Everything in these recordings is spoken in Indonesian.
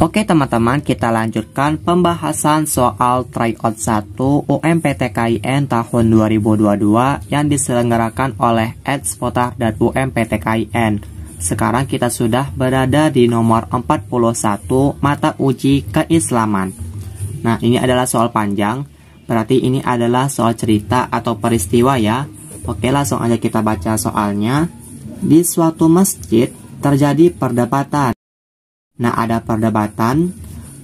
Oke teman-teman, kita lanjutkan pembahasan soal tryout 1 UMPTKIN tahun 2022 yang diselenggarakan oleh Potar dan UMPTKIN. Sekarang kita sudah berada di nomor 41 mata uji keislaman. Nah, ini adalah soal panjang, berarti ini adalah soal cerita atau peristiwa ya. Oke, langsung aja kita baca soalnya. Di suatu masjid terjadi perdebatan. Nah, ada perdebatan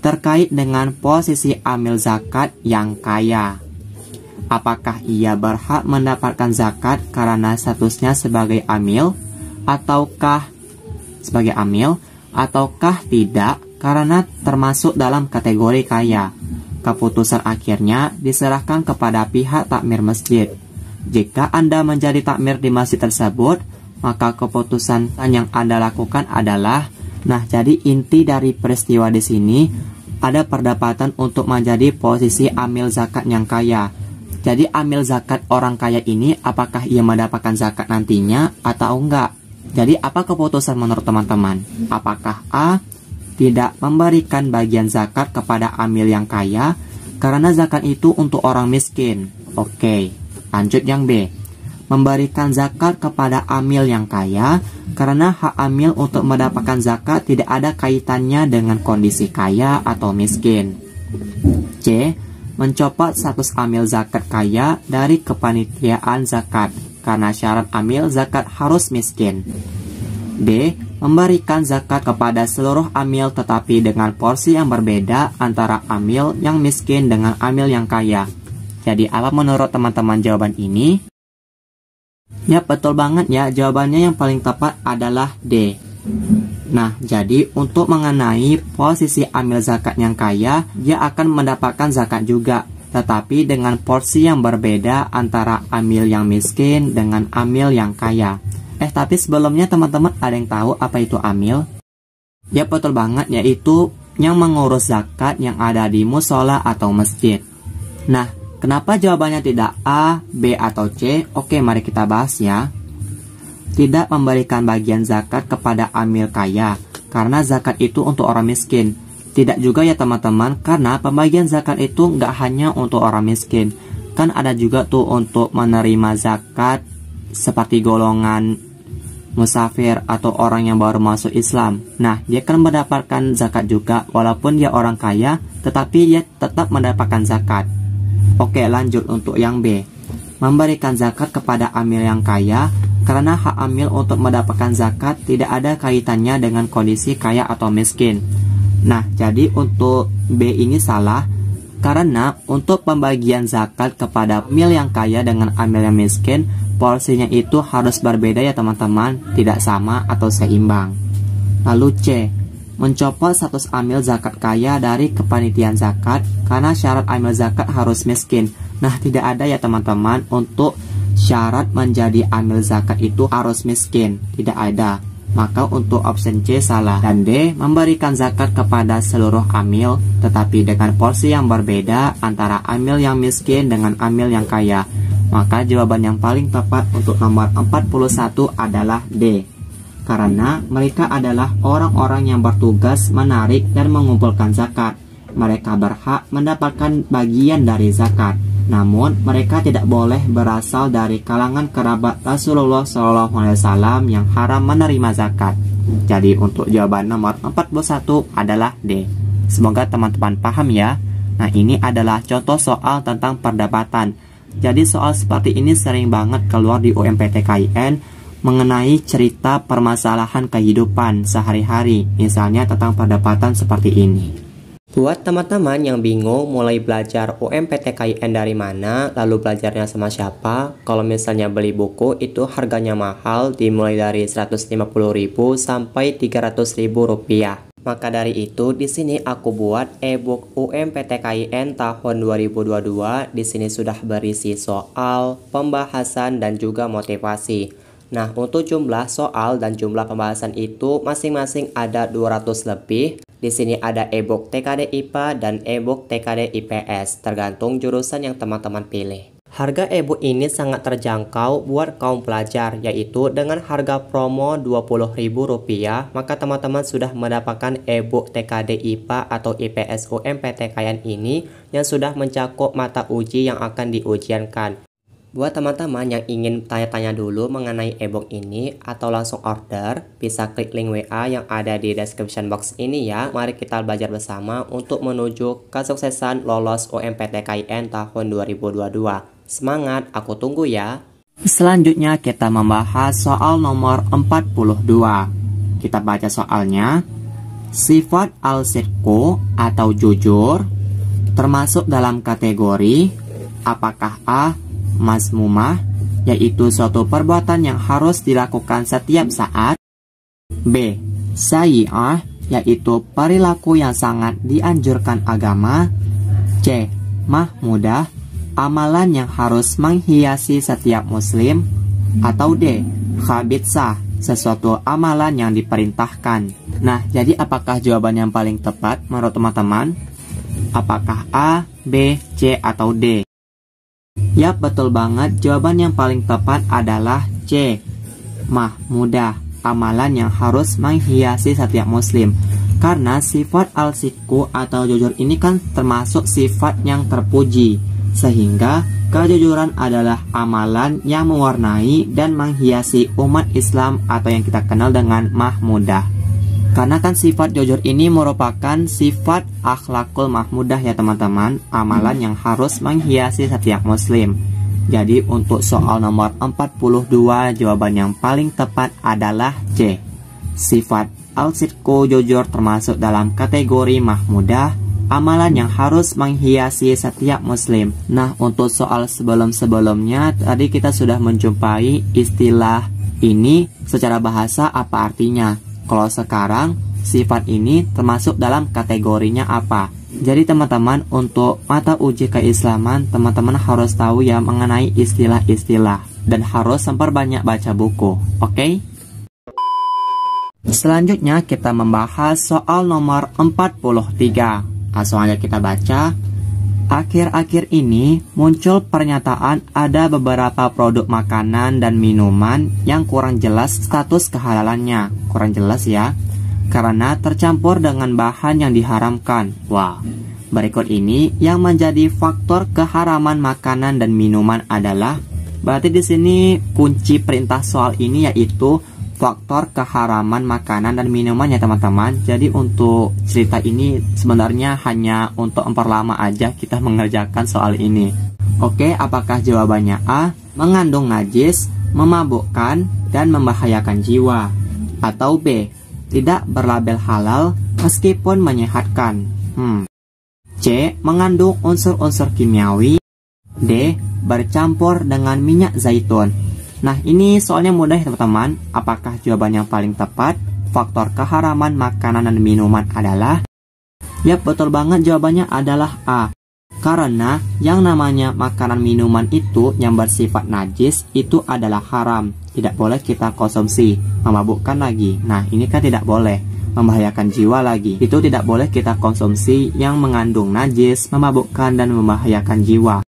terkait dengan posisi amil zakat yang kaya. Apakah ia berhak mendapatkan zakat karena statusnya sebagai amil, ataukah tidak karena termasuk dalam kategori kaya. Keputusan akhirnya diserahkan kepada pihak takmir masjid. Jika Anda menjadi takmir di masjid tersebut, maka keputusan yang Anda lakukan adalah. Nah, jadi inti dari peristiwa di sini ada perdebatan untuk menjadi posisi amil zakat yang kaya. Jadi amil zakat orang kaya ini apakah ia mendapatkan zakat nantinya atau enggak? Jadi apa keputusan menurut teman-teman? Apakah A. tidak memberikan bagian zakat kepada amil yang kaya karena zakat itu untuk orang miskin? Oke, lanjut yang B. Memberikan zakat kepada amil yang kaya karena hak amil untuk mendapatkan zakat tidak ada kaitannya dengan kondisi kaya atau miskin. C. Mencopot status amil zakat kaya dari kepanitiaan zakat karena syarat amil zakat harus miskin. D. Memberikan zakat kepada seluruh amil tetapi dengan porsi yang berbeda antara amil yang miskin dengan amil yang kaya. Jadi apa menurut teman-teman jawaban ini? Ya, betul banget ya, jawabannya yang paling tepat adalah D. Nah, jadi untuk mengenai posisi amil zakat yang kaya, dia akan mendapatkan zakat juga, tetapi dengan porsi yang berbeda antara amil yang miskin dengan amil yang kaya. Tapi sebelumnya teman-teman ada yang tahu apa itu amil? Ya, betul banget, yaitu yang mengurus zakat yang ada di musola atau masjid. Nah, kenapa jawabannya tidak A, B, atau C? Oke, mari kita bahas ya. Tidak memberikan bagian zakat kepada amil kaya, karena zakat itu untuk orang miskin. Tidak juga ya teman-teman, karena pembagian zakat itu nggak hanya untuk orang miskin. Kan ada juga tuh untuk menerima zakat seperti golongan musafir atau orang yang baru masuk Islam. Nah, dia akan mendapatkan zakat juga, walaupun dia orang kaya, tetapi dia tetap mendapatkan zakat. Oke, lanjut untuk yang B. Memberikan zakat kepada amil yang kaya karena hak amil untuk mendapatkan zakat tidak ada kaitannya dengan kondisi kaya atau miskin. Nah, jadi untuk B ini salah karena untuk pembagian zakat kepada amil yang kaya dengan amil yang miskin, porsinya itu harus berbeda ya teman-teman, tidak sama atau seimbang. Lalu C. Mencopot status amil zakat kaya dari kepanitiaan zakat karena syarat amil zakat harus miskin. Nah, tidak ada ya teman-teman untuk syarat menjadi amil zakat itu harus miskin. Tidak ada. Maka untuk option C salah. Dan D. Memberikan zakat kepada seluruh amil tetapi dengan porsi yang berbeda antara amil yang miskin dengan amil yang kaya. Maka jawaban yang paling tepat untuk nomor 41 adalah D. Karena mereka adalah orang-orang yang bertugas menarik dan mengumpulkan zakat. Mereka berhak mendapatkan bagian dari zakat. Namun, mereka tidak boleh berasal dari kalangan kerabat Rasulullah SAW yang haram menerima zakat. Jadi, untuk jawaban nomor 41 adalah D. Semoga teman-teman paham ya. Nah, ini adalah contoh soal tentang perdebatan. Jadi, soal seperti ini sering banget keluar di UMPTKIN mengenai cerita permasalahan kehidupan sehari-hari, misalnya tentang perdebatan seperti ini. Buat teman-teman yang bingung mulai belajar UMPTKIN dari mana, lalu belajarnya sama siapa, kalau misalnya beli buku itu harganya mahal, dimulai dari 150.000 sampai 300.000 rupiah. Maka dari itu, di sini aku buat e-book UMPTKIN tahun 2022. Di sini sudah berisi soal, pembahasan, dan juga motivasi. Nah, untuk jumlah soal dan jumlah pembahasan itu masing-masing ada 200 lebih. Di sini ada e-book TKD IPA dan e-book TKD IPS, tergantung jurusan yang teman-teman pilih. Harga e-book ini sangat terjangkau buat kaum pelajar, yaitu dengan harga promo Rp20.000, maka teman-teman sudah mendapatkan e-book TKD IPA atau IPS UMPTKN ini yang sudah mencakup mata uji yang akan diujiankan. Buat teman-teman yang ingin tanya-tanya dulu mengenai e-book ini atau langsung order, bisa klik link WA yang ada di description box ini ya. Mari kita belajar bersama untuk menuju kesuksesan lolos UMPTKN tahun 2022. Semangat, aku tunggu ya. Selanjutnya kita membahas soal nomor 42. Kita baca soalnya. Sifat al-sidqu atau jujur termasuk dalam kategori apakah A. mazmumah, yaitu suatu perbuatan yang harus dilakukan setiap saat. B. sayyi'ah, yaitu perilaku yang sangat dianjurkan agama. C. mahmudah, amalan yang harus menghiasi setiap muslim. Atau D. khabithah, sesuatu amalan yang diperintahkan. Nah, jadi apakah jawaban yang paling tepat menurut teman-teman? Apakah A, B, C, atau D? Yap, betul banget. Jawaban yang paling tepat adalah C. mahmudah, amalan yang harus menghiasi setiap muslim. Karena sifat al-sidqu atau jujur ini kan termasuk sifat yang terpuji, sehingga kejujuran adalah amalan yang mewarnai dan menghiasi umat Islam atau yang kita kenal dengan mahmudah. Karena kan sifat jujur ini merupakan sifat akhlakul mahmudah ya teman-teman, amalan yang harus menghiasi setiap muslim. Jadi untuk soal nomor 42 jawaban yang paling tepat adalah C. Sifat al-sidqu jujur termasuk dalam kategori mahmudah, amalan yang harus menghiasi setiap muslim. Nah, untuk soal sebelum-sebelumnya tadi kita sudah menjumpai istilah ini secara bahasa apa artinya. Kalau sekarang sifat ini termasuk dalam kategorinya apa? Jadi teman-teman untuk mata uji keislaman teman-teman harus tahu ya mengenai istilah-istilah dan harus memperbanyak baca buku. Oke? Selanjutnya kita membahas soal nomor 43. Langsung aja kita baca. Akhir-akhir ini muncul pernyataan ada beberapa produk makanan dan minuman yang kurang jelas status kehalalannya. Kurang jelas ya, karena tercampur dengan bahan yang diharamkan. Wah, berikut ini yang menjadi faktor keharaman makanan dan minuman adalah, berarti di sini kunci perintah soal ini yaitu faktor keharaman makanan dan minuman ya teman-teman. Jadi untuk cerita ini sebenarnya hanya untuk memperlama aja kita mengerjakan soal ini. Oke, apakah jawabannya A. mengandung najis, memabukkan, dan membahayakan jiwa? Atau B. tidak berlabel halal meskipun menyehatkan? C. mengandung unsur-unsur kimiawi. D. bercampur dengan minyak zaitun. Nah, ini soalnya mudah ya teman-teman. Apakah jawaban yang paling tepat faktor keharaman makanan dan minuman adalah? Yap, betul banget, jawabannya adalah A. Karena yang namanya makanan minuman itu yang bersifat najis itu adalah haram, tidak boleh kita konsumsi. Memabukkan lagi, nah ini kan tidak boleh. Membahayakan jiwa lagi, itu tidak boleh kita konsumsi yang mengandung najis, memabukkan, dan membahayakan jiwa.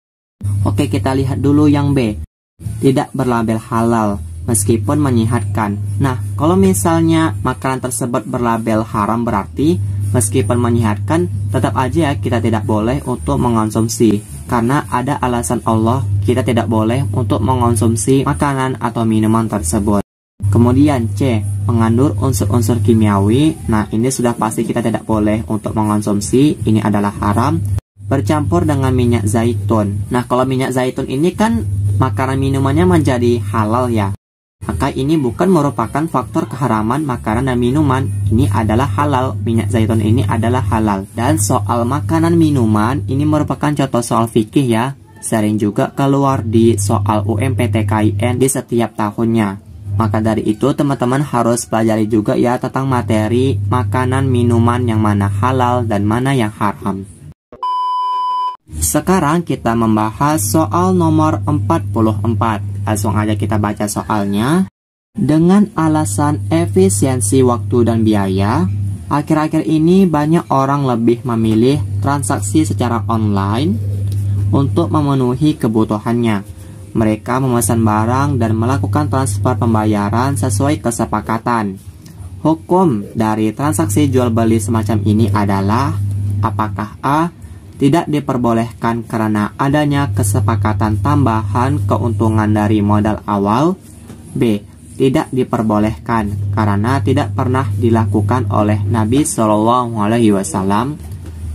Oke, kita lihat dulu yang B. Tidak berlabel halal meskipun menyehatkan. Nah, kalau misalnya makanan tersebut berlabel haram berarti meskipun menyehatkan tetap aja kita tidak boleh untuk mengonsumsi. Karena ada alasan Allah kita tidak boleh untuk mengonsumsi makanan atau minuman tersebut. Kemudian C. mengandung unsur-unsur kimiawi. Nah, ini sudah pasti kita tidak boleh untuk mengonsumsi. Ini adalah haram. Bercampur dengan minyak zaitun. Nah, kalau minyak zaitun ini kan makanan minumannya menjadi halal ya, maka ini bukan merupakan faktor keharaman makanan dan minuman. Ini adalah halal, minyak zaitun ini adalah halal. Dan soal makanan minuman ini merupakan contoh soal fikih ya, sering juga keluar di soal UMPTKN di setiap tahunnya. Maka dari itu teman-teman harus pelajari juga ya tentang materi makanan minuman yang mana halal dan mana yang haram. Sekarang kita membahas soal nomor 44. Langsung aja kita baca soalnya. Dengan alasan efisiensi waktu dan biaya, akhir-akhir ini banyak orang lebih memilih transaksi secara online untuk memenuhi kebutuhannya. Mereka memesan barang dan melakukan transfer pembayaran sesuai kesepakatan. Hukum dari transaksi jual beli semacam ini adalah: apakah A. tidak diperbolehkan karena adanya kesepakatan tambahan keuntungan dari modal awal, B. tidak diperbolehkan karena tidak pernah dilakukan oleh Nabi SAW,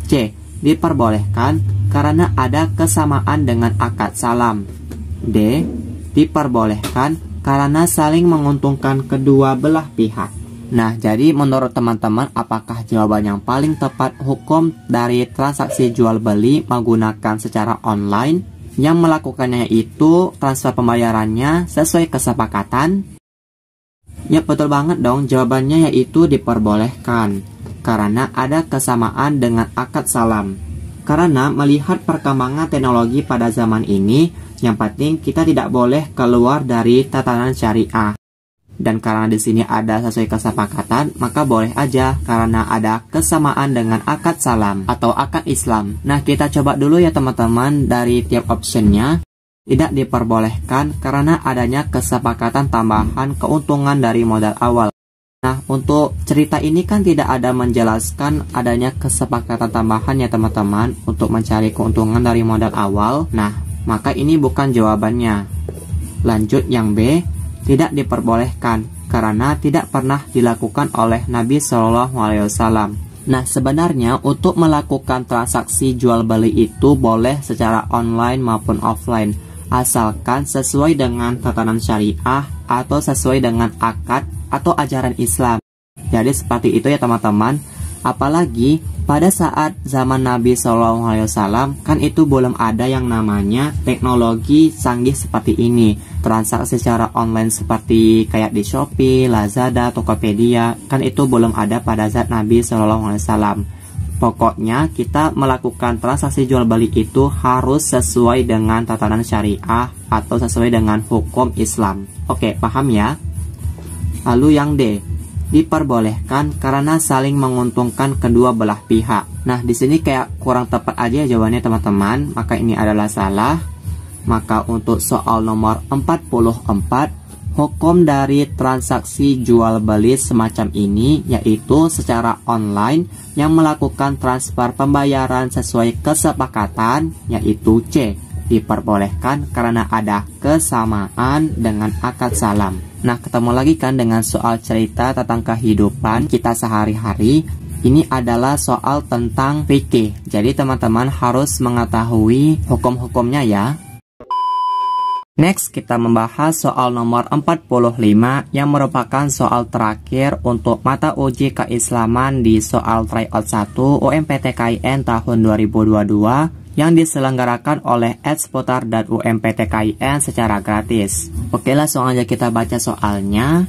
C. diperbolehkan karena ada kesamaan dengan akad salam, D. diperbolehkan karena saling menguntungkan kedua belah pihak. Nah, jadi menurut teman-teman, apakah jawaban yang paling tepat hukum dari transaksi jual beli menggunakan secara online yang melakukannya itu transfer pembayarannya sesuai kesepakatan? Ya, betul banget dong, jawabannya yaitu diperbolehkan karena ada kesamaan dengan akad salam. Karena melihat perkembangan teknologi pada zaman ini, yang penting kita tidak boleh keluar dari tatanan syariah. Dan karena di sini ada sesuai kesepakatan, maka boleh aja karena ada kesamaan dengan akad salam atau akad Islam. Nah, kita coba dulu ya teman-teman dari tiap optionnya. Tidak diperbolehkan karena adanya kesepakatan tambahan keuntungan dari modal awal. Nah, untuk cerita ini kan tidak ada menjelaskan adanya kesepakatan tambahan ya teman-teman untuk mencari keuntungan dari modal awal. Nah, maka ini bukan jawabannya. Lanjut yang B, tidak diperbolehkan karena tidak pernah dilakukan oleh Nabi SAW. Nah, sebenarnya untuk melakukan transaksi jual beli itu boleh secara online maupun offline, asalkan sesuai dengan tatanan syariah atau sesuai dengan akad atau ajaran Islam. Jadi seperti itu ya teman-teman. Apalagi pada saat zaman Nabi SAW kan itu belum ada yang namanya teknologi canggih seperti ini. Transaksi secara online seperti kayak di Shopee, Lazada, Tokopedia kan itu belum ada pada saat Nabi SAW. Pokoknya kita melakukan transaksi jual beli itu harus sesuai dengan tatanan syariah atau sesuai dengan hukum Islam. Oke, paham ya? Lalu yang D, diperbolehkan karena saling menguntungkan kedua belah pihak. Nah, di sini kayak kurang tepat aja jawabannya teman-teman, maka ini adalah salah. Maka untuk soal nomor 44, hukum dari transaksi jual beli semacam ini yaitu secara online yang melakukan transfer pembayaran sesuai kesepakatan, yaitu C, diperbolehkan karena ada kesamaan dengan akad salam. Nah, ketemu lagi kan dengan soal cerita tentang kehidupan kita sehari-hari. Ini adalah soal tentang fikih. Jadi teman-teman harus mengetahui hukum-hukumnya ya. Next, kita membahas soal nomor 45 yang merupakan soal terakhir untuk mata uji keislaman di soal tryout 1 UMPTKIN tahun 2022 yang diselenggarakan oleh Seputar dan UMPTKIN secara gratis. Oke, langsung aja kita baca soalnya.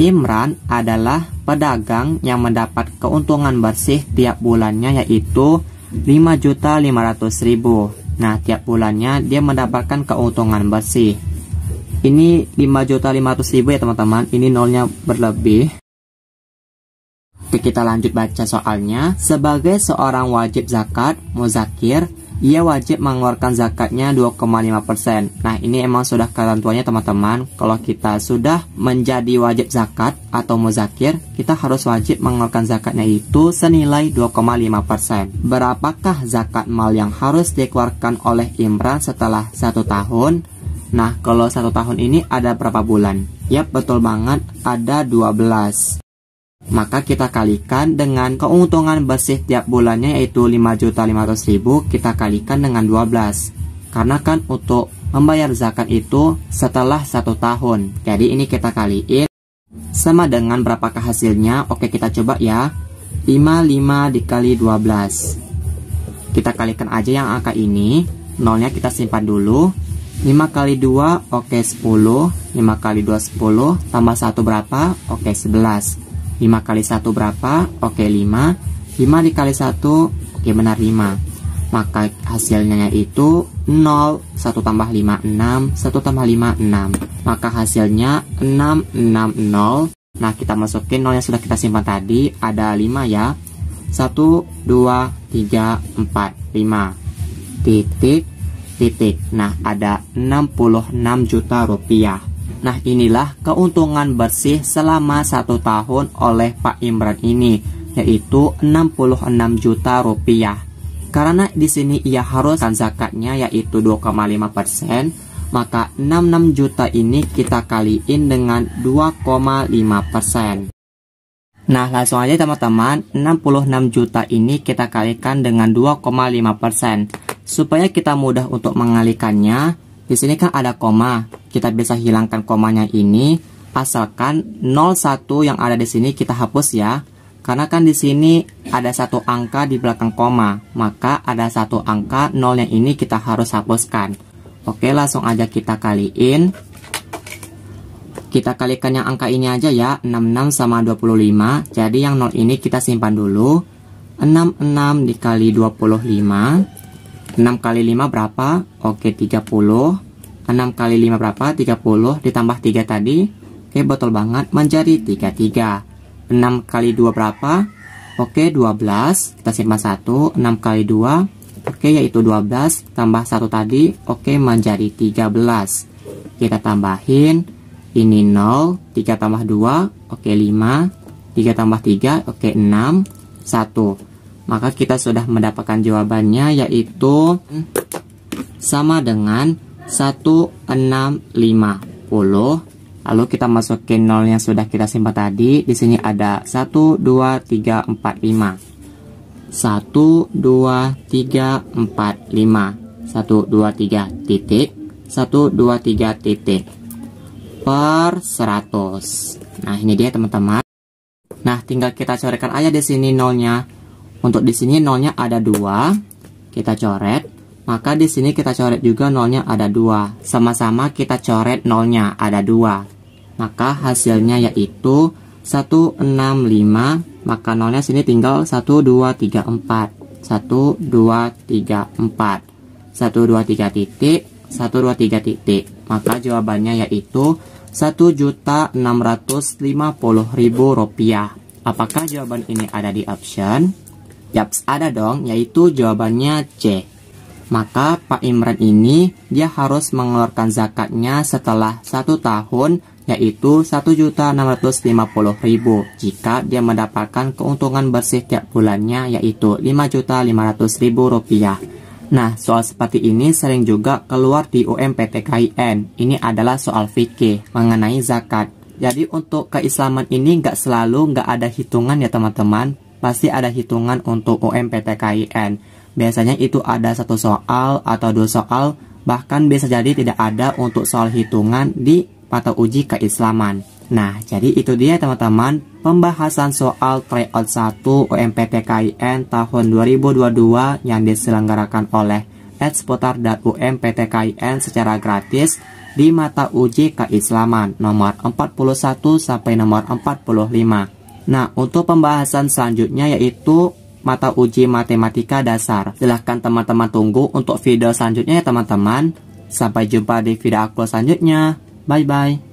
Imran adalah pedagang yang mendapat keuntungan bersih tiap bulannya yaitu 5.500.000. Nah, tiap bulannya dia mendapatkan keuntungan bersih. Ini 5.500.000 ya teman-teman. Ini nolnya berlebih. Oke, kita lanjut baca soalnya. Sebagai seorang wajib zakat, muzakir, ia wajib mengeluarkan zakatnya 2,5%. Nah, ini emang sudah ketentuannya teman-teman. Kalau kita sudah menjadi wajib zakat atau muzakir, kita harus wajib mengeluarkan zakatnya itu senilai 2,5%. Berapakah zakat mal yang harus dikeluarkan oleh Imran setelah 1 tahun? Nah, kalau 1 tahun ini ada berapa bulan? Yap, betul banget, ada 12. Maka kita kalikan dengan keuntungan bersih tiap bulannya yaitu 5.500.000, kita kalikan dengan 12. Karena kan untuk membayar zakat itu setelah 1 tahun. Jadi ini kita kaliin sama dengan berapakah hasilnya. Oke, kita coba ya. 55 dikali 12. Kita kalikan aja yang angka ini. Nolnya kita simpan dulu. 5 kali 2 oke 10. 5 kali 2 10. Tambah 1 berapa? Oke 11. 5 kali 1 berapa? Oke 5. 5 dikali 1, oke benar 5. Maka hasilnya itu 0. 1 tambah 5, 6. 1 tambah 5, 6. Maka hasilnya 660. Nah, kita masukin nol yang sudah kita simpan tadi. Ada 5 ya. 1, 2, 3, 4, 5. Titik titik. Nah, ada 66 juta rupiah. Nah, inilah keuntungan bersih selama 1 tahun oleh Pak Imran ini, yaitu 66 juta rupiah. Karena di sini ia haruskan zakatnya yaitu 2,5%, maka 66 juta ini kita kaliin dengan 2,5%. Nah, langsung aja teman-teman, 66 juta ini kita kalikan dengan 2,5%. Supaya kita mudah untuk mengalikannya, di sini kan ada koma. Kita bisa hilangkan komanya ini, asalkan 01 yang ada di sini kita hapus ya. Karena kan di sini ada 1 angka di belakang koma, maka ada 1 angka 0 yang ini kita harus hapuskan. Oke, langsung aja kita kaliin. Kita kalikan yang angka ini aja ya, 66 sama 25. Jadi yang 0 ini kita simpan dulu. 66 dikali 25. 6 kali 5 berapa? Oke, 30. 6 kali 5 berapa? 30. Ditambah 3 tadi. Oke, betul banget. Menjadi 33. 6 kali 2 berapa? Oke, 12. Kita simpan 1. 6 kali 2. Oke, yaitu 12. Tambah 1 tadi. Oke, menjadi 13. Kita tambahin. Ini 0, 3 tambah 2, oke 5, 3 tambah 3, oke 6, 1. Maka kita sudah mendapatkan jawabannya yaitu sama dengan 1650. Lalu kita masukin 0 yang sudah kita simpan tadi. Di sini ada 1, 2, 3, 4, 5. 1, 2, 3, 4, 5. 1, 2, 3 titik. 1, 2, 3 titik. Per 100. Nah, ini dia teman-teman. Nah, tinggal kita coretkan aja di sini nolnya. Untuk di sini nolnya ada 2. Kita coret. Maka di sini kita coret juga nolnya ada 2. Sama-sama kita coret nolnya ada 2. Maka hasilnya yaitu 165. Maka nolnya sini tinggal 1, 2, 3, 4. 1, 2, 3, 4. 1, 2, 3 titik. 1, 2, 3 titik. Maka jawabannya yaitu Rp1.650.000. Apakah jawaban ini ada di option? Yaps, ada dong, yaitu jawabannya C. Maka Pak Imran ini dia harus mengeluarkan zakatnya setelah 1 tahun, yaitu Rp1.650.000 jika dia mendapatkan keuntungan bersih tiap bulannya yaitu Rp5.500.000. Nah, soal seperti ini sering juga keluar di UMPTKIN. Ini adalah soal fikih mengenai zakat. Jadi untuk keislaman ini nggak selalu nggak ada hitungan ya teman-teman. Pasti ada hitungan untuk UMPTKIN. Biasanya itu ada 1 soal atau 2 soal. Bahkan bisa jadi tidak ada untuk soal hitungan di mata uji keislaman. Nah, jadi itu dia teman-teman pembahasan soal tryout 1 UMPTKIN tahun 2022 yang diselenggarakan oleh Exputar dan UMPTKIN secara gratis di mata uji keislaman nomor 41 sampai nomor 45. Nah, untuk pembahasan selanjutnya yaitu mata uji matematika dasar. Silahkan teman-teman tunggu untuk video selanjutnya ya teman-teman. Sampai jumpa di video aku selanjutnya. Bye-bye.